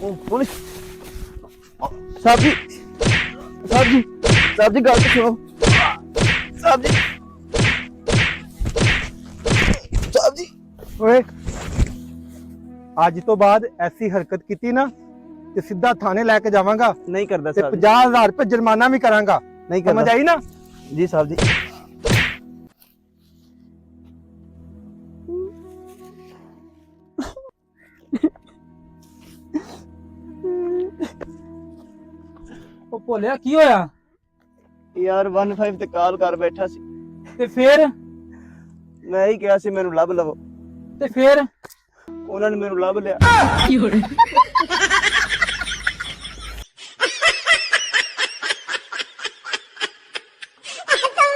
कौन साहब जी साहब जी साहब जी गल तो सुनो साहब जी साहब जी ਓਏ ਅੱਜ ਤੋਂ ਬਾਅਦ ਐਸੀ ਹਰਕਤ ਕੀਤੀ ਨਾ ਤੇ ਸਿੱਧਾ ਥਾਣੇ ਲੈ ਕੇ ਜਾਵਾਂਗਾ नहीं करता ਤੇ साहब जी 50000 ਰੁਪਏ ਜੁਰਮਾਨਾ ਵੀ ਕਰਾਂਗਾ नहीं ਸਮਝ करता ਆਈ ਨਾ जी साहब जी ਉਹ ਭੋਲਿਆ ਕੀ ਹੋਇਆ यार 15 ਤੇ ਕਾਲ ਕਰ ਬੈਠਾ ਸੀ ਤੇ ਫੇਰ ਮੈਂ ਹੀ ਕਿਹਾ ਸੀ ਮੈਨੂੰ ਲੱਭ ਲਵੋ ਤੇ ਫੇਰ ਉਹਨਾਂ ਨੇ ਮੈਨੂੰ ਲੱਭ ਲਿਆ